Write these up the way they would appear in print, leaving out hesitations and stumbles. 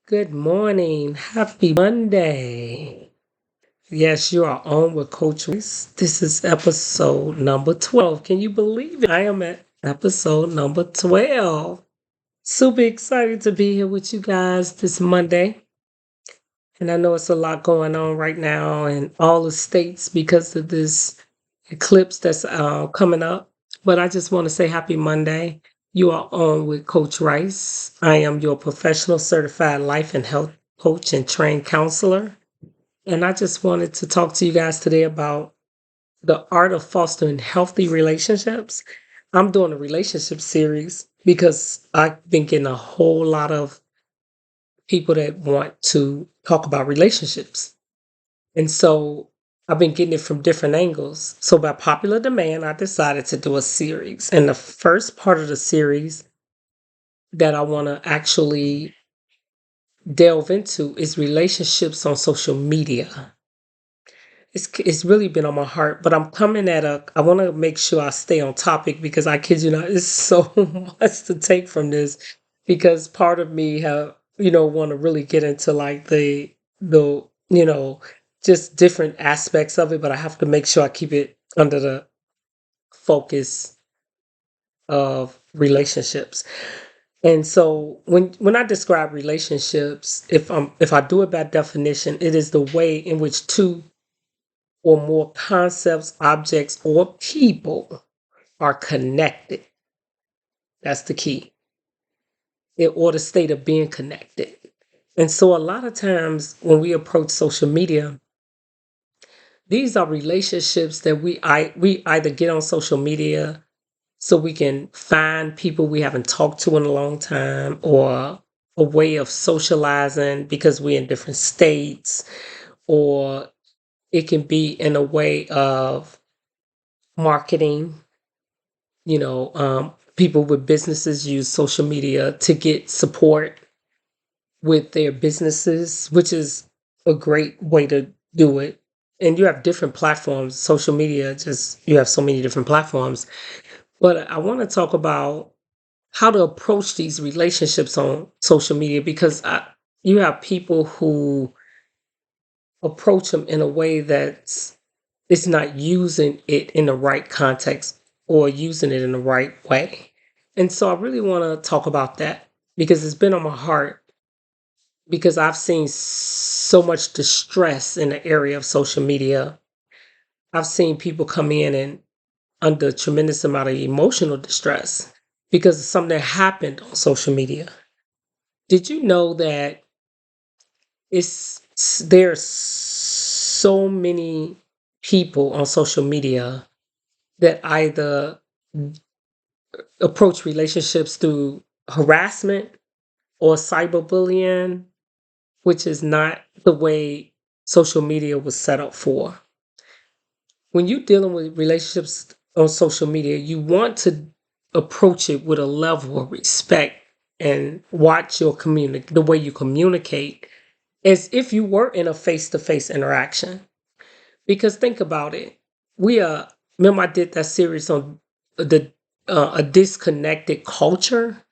Good morning. Happy Monday. Yes, you are on with Coach Reese. This is episode number 12. Can you believe it? I am at episode number 12. Super excited to be here with you guys this Monday. And I know it's a lot going on right now in all the states because of this eclipse that's coming up. But I just want to say happy Monday. You are on with Coach Rice. I am your professional certified life and health coach and trained counselor. And I just wanted to talk to you guys today about the art of fostering healthy relationships. I'm doing a relationship series because I've been getting a whole lot of people that want to talk about relationships. And so I've been getting it from different angles. So by popular demand, I decided to do a series. And the first part of the series that I want to actually delve into is relationships on social media. It's really been on my heart, but I'm coming at I want to make sure I stay on topic because I kid you not, it's so much to take from this because part of me want to really get into like the just different aspects of it, but I have to make sure I keep it under the focus of relationships. And so when I describe relationships, if I do it by definition, it is the way in which two or more concepts, objects, or people are connected. That's the key. Or the state of being connected. And so a lot of times when we approach social media, these are relationships that we either get on social media so we can find people we haven't talked to in a long time, or a way of socializing because we're in different states, or it can be in a way of marketing. People with businesses use social media to get support with their businesses, which is a great way to do it. And you have different platforms. Social media, just you have so many different platforms. But I want to talk about how to approach these relationships on social media because you have people who approach them in a way that's it's not using it in the right context or using it in the right way. And so I really want to talk about that because it's been on my heart because I've seen so much distress in the area of social media. I've seen people come in and under a tremendous amount of emotional distress because of something that happened on social media. Did you know that there's so many people on social media that either approach relationships through harassment or cyberbullying, which is not the way social media was set up for. When you're dealing with relationships on social media, you want to approach it with a level of respect and watch the way you communicate as if you were in a face-to-face interaction. Because think about it. We remember I did that series on the a disconnected culture.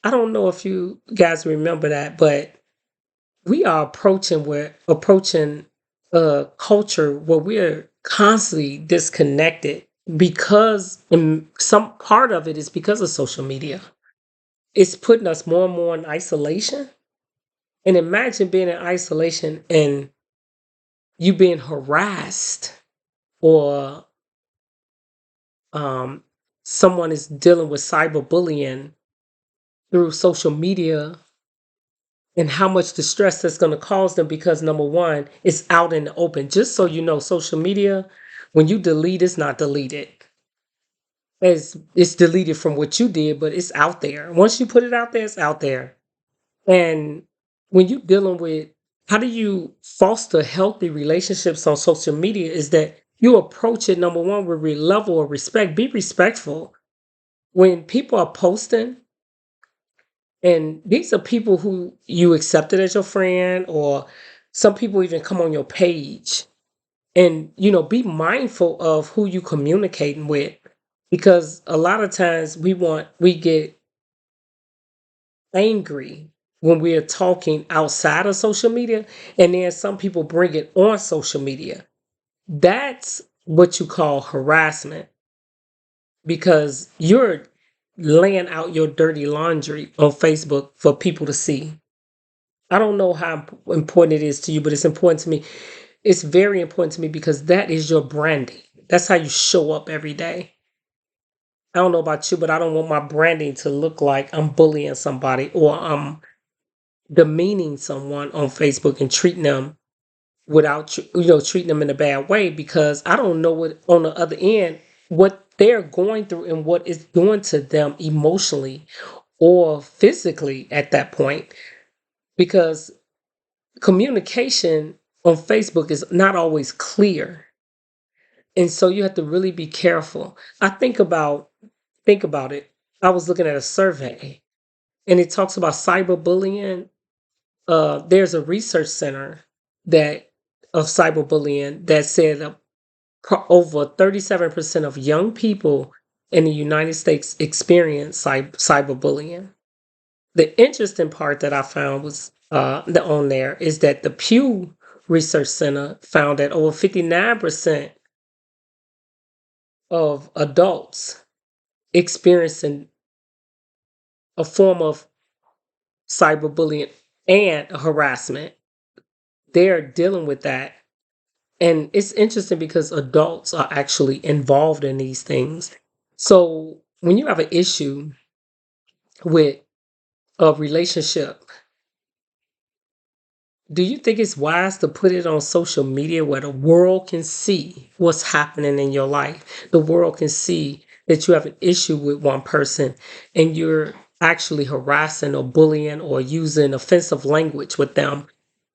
I don't know if you guys remember that, but we're approaching a culture where we're constantly disconnected because and some part of it is because of social media. It's putting us more and more in isolation. And imagine being in isolation and you being harassed or um, someone is dealing with cyberbullying through social media and how much distress that's going to cause them because number one, it's out in the open. Just so you know, social media, when you delete, it's not deleted. It's deleted from what you did, but it's out there. Once you put it out there, it's out there. And when you're dealing with how do you foster healthy relationships on social media is that you approach it number one with a level of respect. Be respectful. When people are posting, and these are people who you accepted as your friend, or some people even come on your page. And, be mindful of who you communicating with. Because a lot of times we get angry when we're talking outside of social media, and then some people bring it on social media. That's what you call harassment, because you're laying out your dirty laundry on Facebook for people to see. I don't know how important it is to you, but it's important to me. It's very important to me because that is your branding. That's how you show up every day. I don't know about you, but I don't want my branding to look like I'm bullying somebody or I'm demeaning someone on Facebook and treating them without, treating them in a bad way, because I don't know what on the other end, what they're going through and what it's doing to them emotionally or physically at that point, because communication on Facebook is not always clear. And so you have to really be careful. Think about it. I was looking at a survey and it talks about cyberbullying. There's a research center that of cyberbullying that said over 37% of young people in the United States experience cyberbullying. The interesting part that I found was on there is that the Pew Research Center found that over 59% of adults experiencing a form of cyberbullying and harassment. They're dealing with that. And it's interesting because adults are actually involved in these things. So when you have an issue with a relationship, do you think it's wise to put it on social media where the world can see what's happening in your life? The world can see that you have an issue with one person and you're actually harassing or bullying or using offensive language with them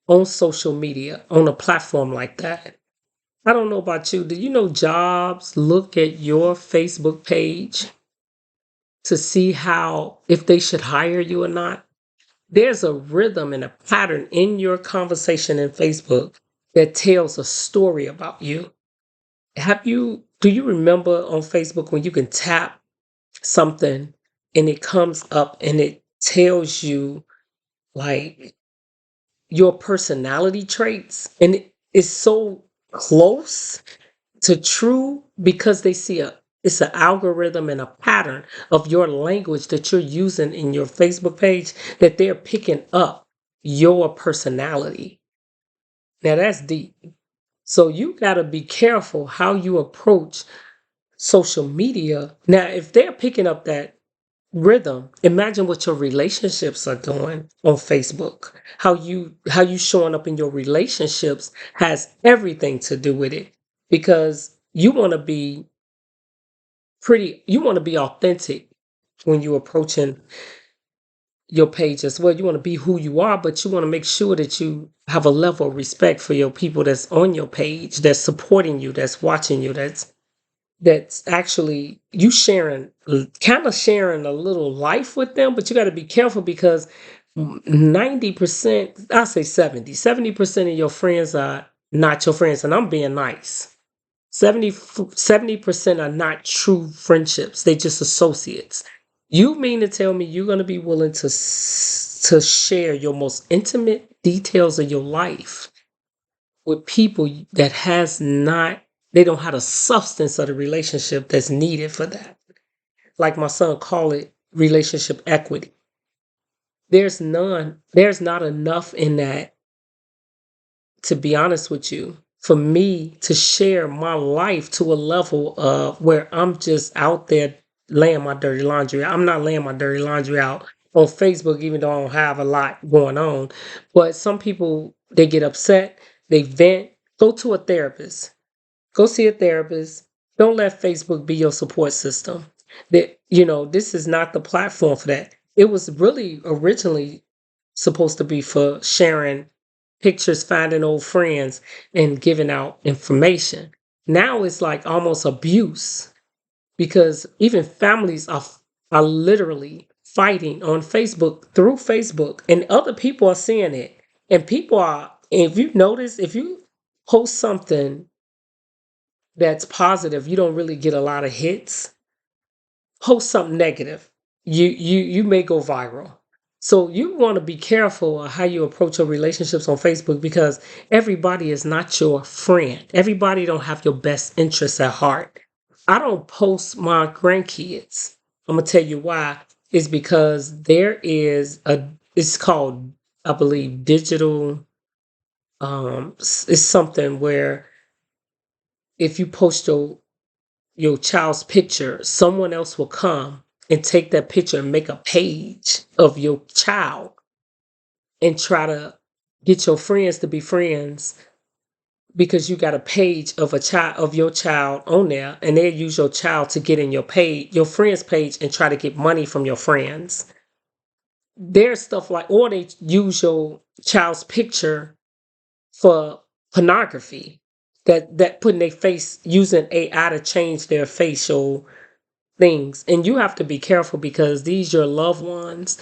on social media, on a platform like that. I don't know about you. Do you know jobs look at your Facebook page to see how, if they should hire you or not? There's a rhythm and a pattern in your conversation in Facebook that tells a story about you. Do you remember on Facebook when you can tap something and it comes up and it tells you like your personality traits, and it is so close to true because they see it's an algorithm and a pattern of your language that you're using in your Facebook page, that they're picking up your personality. Now that's deep. So you got to be careful how you approach social media. Now, if they're picking up that rhythm, imagine what your relationships are doing on Facebook. How you showing up in your relationships has everything to do with it, because you want to be authentic when you're approaching your page as well. You want to be who you are, but you want to make sure that you have a level of respect for your people that's on your page, that's supporting you, that's watching you, that's actually you sharing, kind of sharing a little life with them. But you got to be careful because 90%, I'll say 70% of your friends are not your friends. And I'm being nice. 70% are not true friendships. They just associates. You mean to tell me you're going to be willing to share your most intimate details of your life with people that has not, they don't have the substance of the relationship that's needed for that? Like my son call it, relationship equity. There's not enough in that, to be honest with you, for me to share my life to a level of where I'm just out there laying my dirty laundry. I'm not laying my dirty laundry out on Facebook, even though I don't have a lot going on. But some people, they get upset, they vent. Go to a therapist. Go see a therapist. Don't let Facebook be your support system. This is not the platform for that. It was really originally supposed to be for sharing pictures, finding old friends, and giving out information. Now it's like almost abuse, because even families are literally fighting on Facebook, through Facebook, and other people are seeing it. And people are, if you notice, if you post something that's positive, you don't really get a lot of hits. Post something negative, you may go viral. So you want to be careful of how you approach your relationships on Facebook, because everybody is not your friend. Everybody don't have your best interests at heart. I don't post my grandkids. I'm gonna tell you why. It's because it's called, I believe, digital. It's something where if you post your child's picture, someone else will come and take that picture and make a page of your child and try to get your friends to be friends, because you got a page of a child of your child on there, and they use your child to get in your friends page, and try to get money from your friends. There's stuff like, or they use your child's picture for pornography, that putting their face, using AI to change their facial things. And you have to be careful, because these are your loved ones.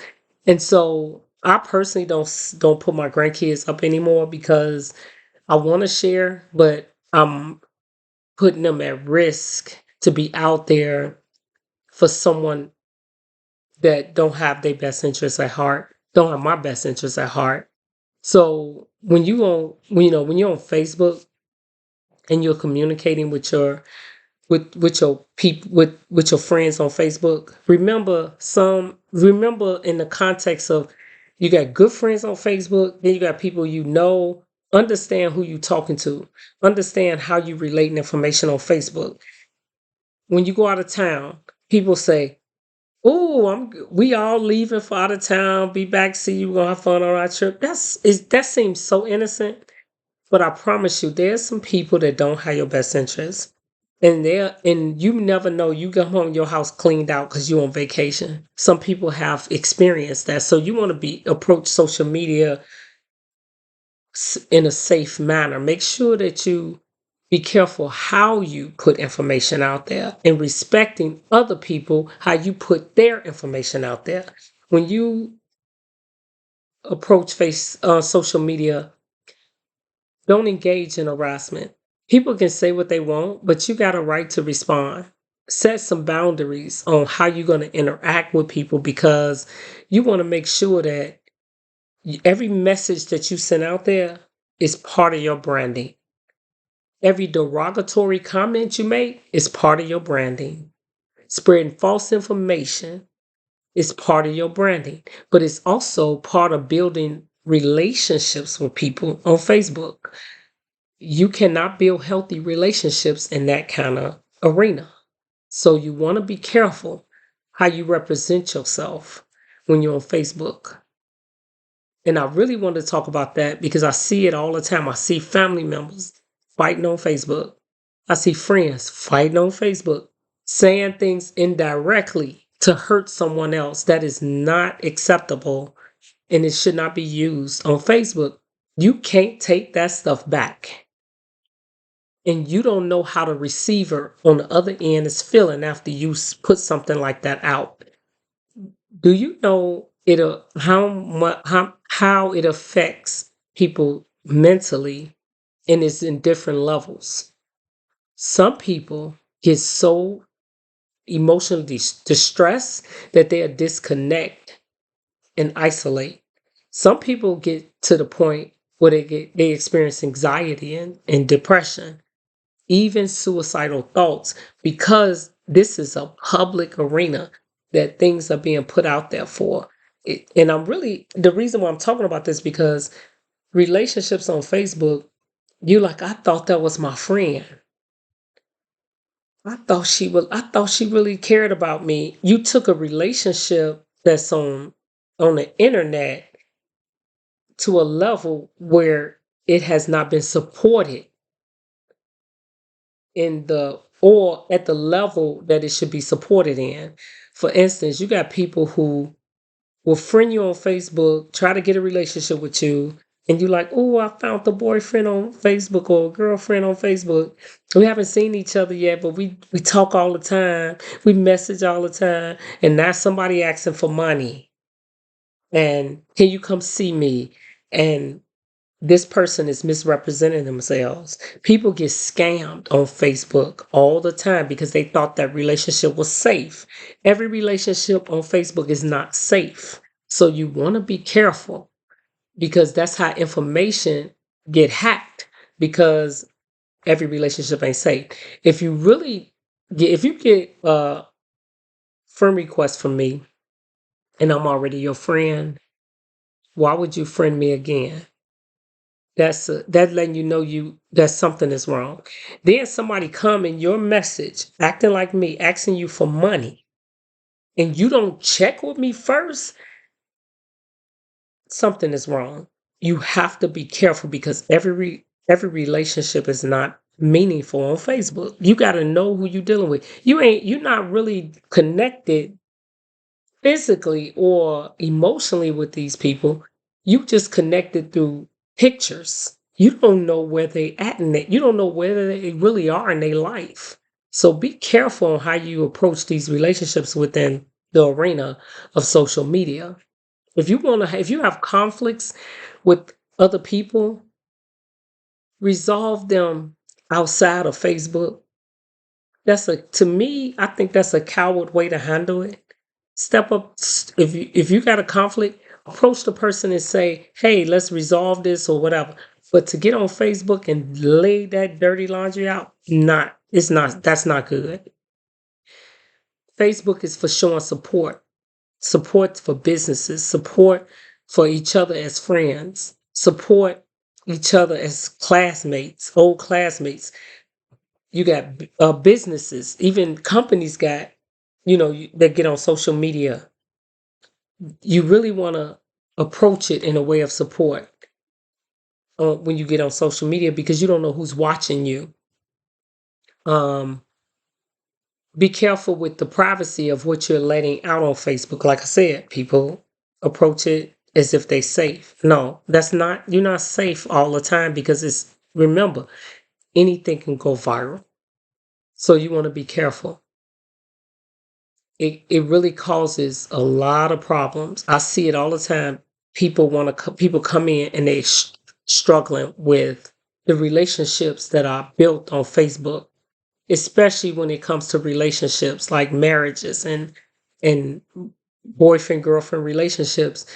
And so I personally don't put my grandkids up anymore, because I want to share, but I'm putting them at risk to be out there for someone that don't have their best interests at heart, don't have my best interests at heart. So when you're on Facebook and you're communicating with your people, with your friends on Facebook, remember in the context of, you got good friends on Facebook, then you got people understand who you talking to, understand how you relating information on Facebook. When you go out of town, people say, "Oh, we all leaving for out of town, be back, see you, we're gonna have fun on our trip." That seems so innocent. But I promise you, there's some people that don't have your best interests. And you never know. You come home, your house cleaned out because you're on vacation. Some people have experienced that. So you want to approach social media in a safe manner. Make sure that you be careful how you put information out there, and respecting other people, how you put their information out there. When you approach social media, don't engage in harassment. People can say what they want, but you got a right to respond. Set some boundaries on how you're going to interact with people, because you want to make sure that every message that you send out there is part of your branding. Every derogatory comment you make is part of your branding. Spreading false information is part of your branding, but it's also part of building relationships with people on Facebook. You cannot build healthy relationships in that kind of arena. So you want to be careful how you represent yourself when you're on Facebook. And I really want to talk about that, because I see it all the time. I see family members fighting on Facebook. I see friends fighting on Facebook, saying things indirectly to hurt someone else. That is not acceptable, and it should not be used on Facebook. You can't take that stuff back. And you don't know how the receiver on the other end is feeling after you put something like that out. Do you know how it affects people mentally, and it's in different levels? Some people get so emotionally distressed that they'll disconnect and isolate. Some people get to the point where they experience anxiety and depression, even suicidal thoughts, because this is a public arena that things are being put out there for. And the reason why I'm talking about this, because relationships on Facebook, I thought that was my friend. I thought she really cared about me. You took a relationship that's on the internet to a level where it has not been supported or at the level that it should be supported in. For instance, you got people who will friend you on Facebook, try to get a relationship with you, and you're like, "Oh, I found the boyfriend on Facebook or a girlfriend on Facebook. We haven't seen each other yet, but we talk all the time. We message all the time." And now somebody asking for money, and can you come see me? And this person is misrepresenting themselves. People get scammed on Facebook all the time because they thought that relationship was safe. Every relationship on Facebook is not safe. So you want to be careful because that's how information get hacked because every relationship ain't safe. If you get a friend request from me and I'm already your friend, why would you friend me again? That letting you know that something is wrong. Then somebody come in your message acting like me, asking you for money, and you don't check with me first, something is wrong. You have to be careful because every relationship is not meaningful on Facebook. You got to know who you're dealing with. You're not really connected physically or emotionally with these people. You just connected through pictures. You don't know where they at in it. You don't know where they really are in their life. So be careful on how you approach these relationships within the arena of social media. If you have conflicts with other people, resolve them outside of Facebook. To me, I think that's a coward way to handle it. Step up. If you got a conflict, approach the person and say, "Hey, let's resolve this or whatever." But to get on Facebook and lay that dirty laundry out, that's not good. Facebook is for showing support for businesses, support for each other as friends, support each other as classmates, old classmates. You got businesses, even companies got, that get on social media. You really want to approach it in a way of support when you get on social media because you don't know who's watching you. Um, be careful with the privacy of what you're letting out on Facebook. Like I said, people approach it as if they're safe. No, you're not safe all the time because remember, anything can go viral. So you want to be careful. It really causes a lot of problems. I see it all the time. People come in and they struggling with the relationships that are built on Facebook, especially when it comes to relationships like marriages and boyfriend girlfriend relationships.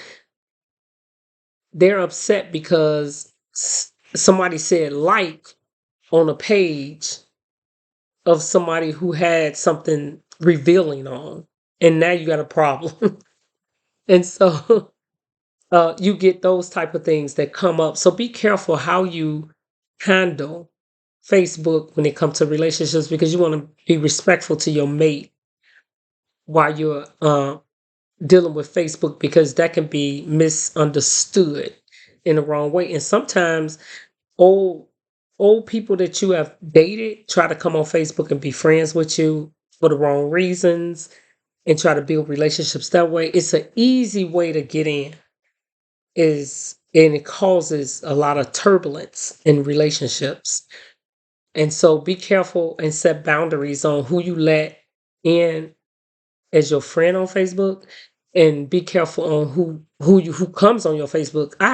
They're upset because somebody said like on a page of somebody who had something revealing on, and now you got a problem. And so you get those type of things that come up. So be careful how you handle Facebook when it comes to relationships because you want to be respectful to your mate while you're dealing with Facebook because that can be misunderstood in the wrong way. And sometimes old old people that you have dated try to come on Facebook and be friends with you for the wrong reasons and try to build relationships that way. It's an easy way to get in and it causes a lot of turbulence in relationships. And so be careful and set boundaries on who you let in as your friend on Facebook and be careful on who comes on your Facebook. I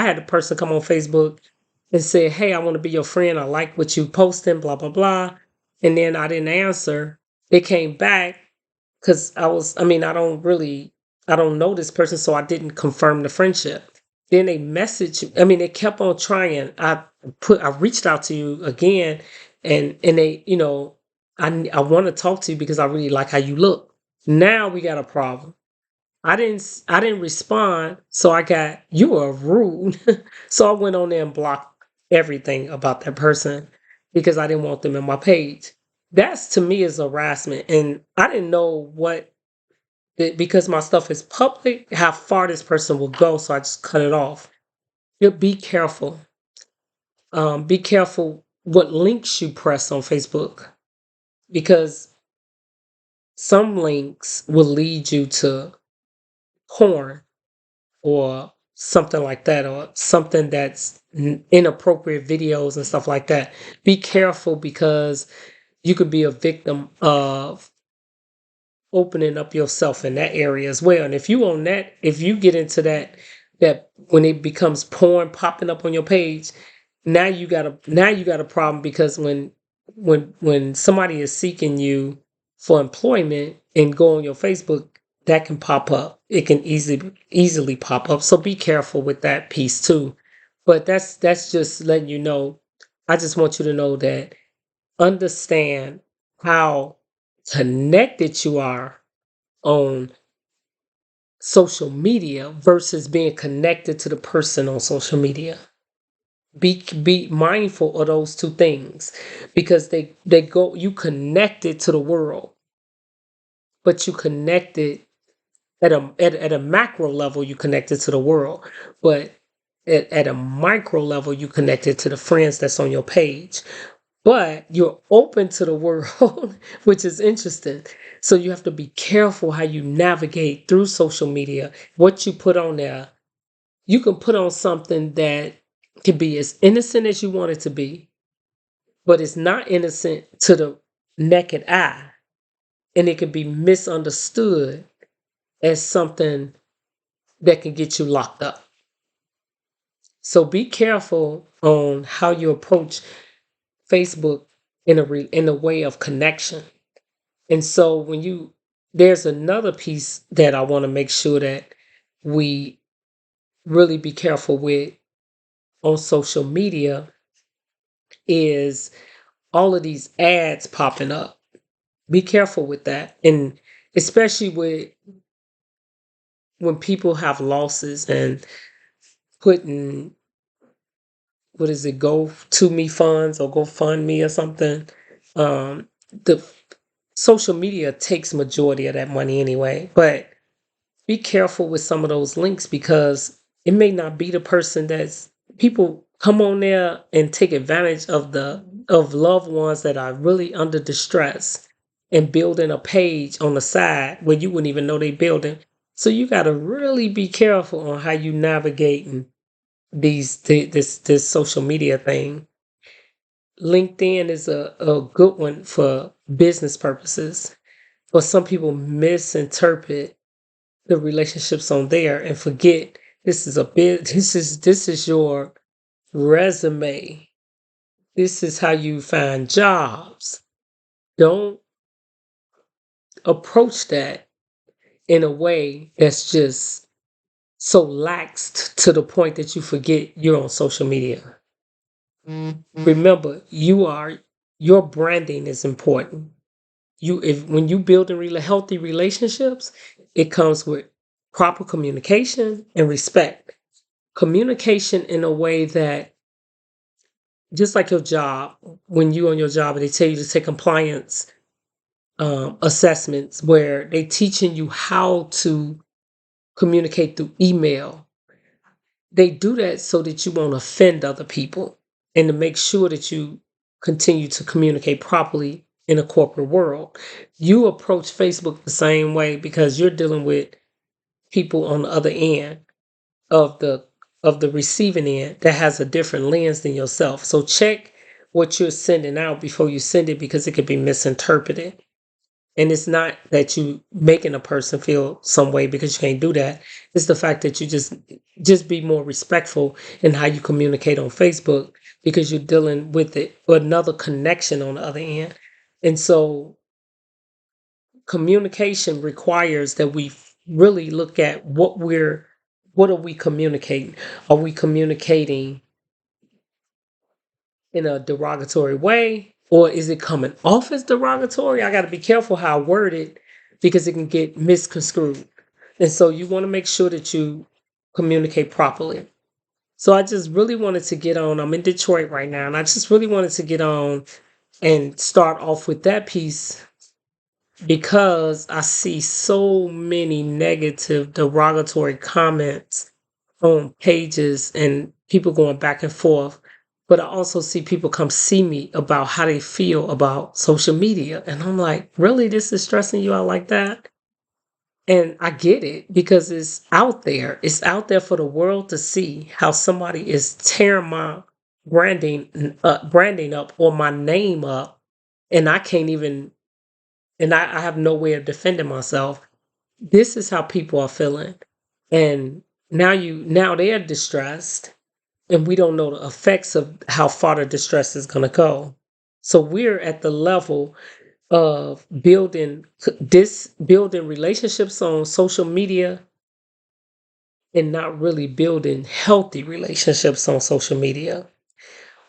had a person come on Facebook and say, "Hey, I want to be your friend. I like what you posting, blah blah blah." And then I didn't answer. They came back because I don't know this person, so I didn't confirm the friendship. Then they kept on trying. I reached out to you again and they, I want to talk to you because I really like how you look. Now we got a problem. I didn't respond, so you were rude. So I went on there and blocked everything about that person because I didn't want them in my page. That's to me is harassment. And I didn't know because my stuff is public, how far this person will go, so I just cut it off. You be careful. Be careful what links you press on Facebook because some links will lead you to porn or something like that, or something that's inappropriate videos and stuff like that. Be careful because you could be a victim of opening up yourself in that area as well. And if you get into that when it becomes porn popping up on your page, now you got a problem because when somebody is seeking you for employment and go on your Facebook, that can pop up. It can easily pop up. So be careful with that piece too. But that's just letting you know. I just want you to know that understand how connected you are on social media versus being connected to the person on social media. Be mindful of those two things because they go you connected to the world, but you connected at a macro level, you connected to the world, but at a micro level, you connected to the friends that's on your page. But you're open to the world, which is interesting. So you have to be careful how you navigate through social media, what you put on there. You can put on something that can be as innocent as you want it to be, but it's not innocent to the naked eye. And it can be misunderstood as something that can get you locked up. So be careful on how you approach Facebook in a way of connection. And so there's another piece that I want to make sure that we really be careful with on social media is all of these ads popping up. Be careful with that. And especially with when people have losses and putting what is it, go to me funds or go fund me or something. The social media takes majority of that money anyway, but be careful with some of those links because it may not be the person that's people come on there and take advantage of loved ones that are really under distress and building a page on the side where you wouldn't even know they building. So you got to really be careful on how you navigating this social media thing. LinkedIn is a good one for business purposes, but some people misinterpret the relationships on there and forget this is your resume. This is how you find jobs. Don't approach that in a way that's just so laxed to the point that you forget you're on social media. Remember, your branding is important. If when you build healthy relationships, it comes with proper communication and respect. Communication in a way that just like your job, when you on your job and they tell you to take compliance assessments where they teaching you how to communicate through email. They do that so that you won't offend other people and to make sure that you continue to communicate properly in a corporate world. You approach Facebook the same way because you're dealing with people on the other end of the receiving end that has a different lens than yourself. So check what you're sending out before you send it because it could be misinterpreted. And it's not that you making a person feel some way because you can't do that. It's the fact that you just be more respectful in how you communicate on Facebook because you're dealing with it or another connection on the other end. And so communication requires that we really look at what are we communicating? Are we communicating in a derogatory way or is it coming off as derogatory? I got to be careful how I word it because it can get misconstrued. And so you want to make sure that you communicate properly. So I just really wanted to get on. I'm in Detroit right now, and I just really wanted to get on and start off with that piece because I see so many negative, derogatory comments on pages and people going back and forth. But I also see people come see me about how they feel about social media. And I'm like, really? This is stressing you out like that? And I get it because it's out there. It's out there for the world to see how somebody is tearing my branding up or my name up. And I can't even, and I have no way of defending myself. This is how people are feeling. And now they're distressed and we don't know the effects of how far the distress is going to go. So we're at the level of building relationships on social media and not really building healthy relationships on social media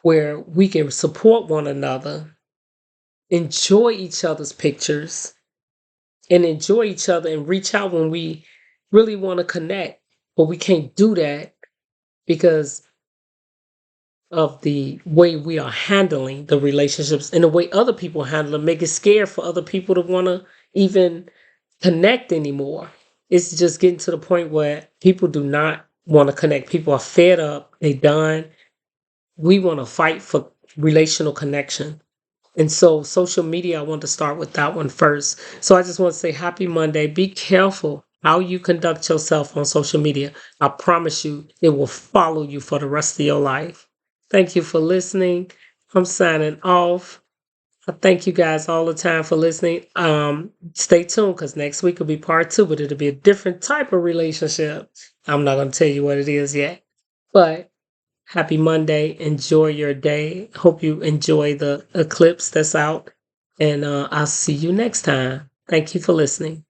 where we can support one another, enjoy each other's pictures, and enjoy each other and reach out when we really want to connect. But we can't do that because of the way we are handling the relationships and the way other people handle them, make it scared for other people to want to even connect anymore. It's just getting to the point where people do not want to connect. People are fed up, they done. We want to fight for relational connection. And so social media, I want to start with that one first. So I just want to say happy Monday. Be careful how you conduct yourself on social media. I promise you it will follow you for the rest of your life. Thank you for listening. I'm signing off. I thank you guys all the time for listening. Stay tuned because next week will be part 2, but it'll be a different type of relationship. I'm not going to tell you what it is yet. But happy Monday. Enjoy your day. Hope you enjoy the eclipse that's out. And I'll see you next time. Thank you for listening.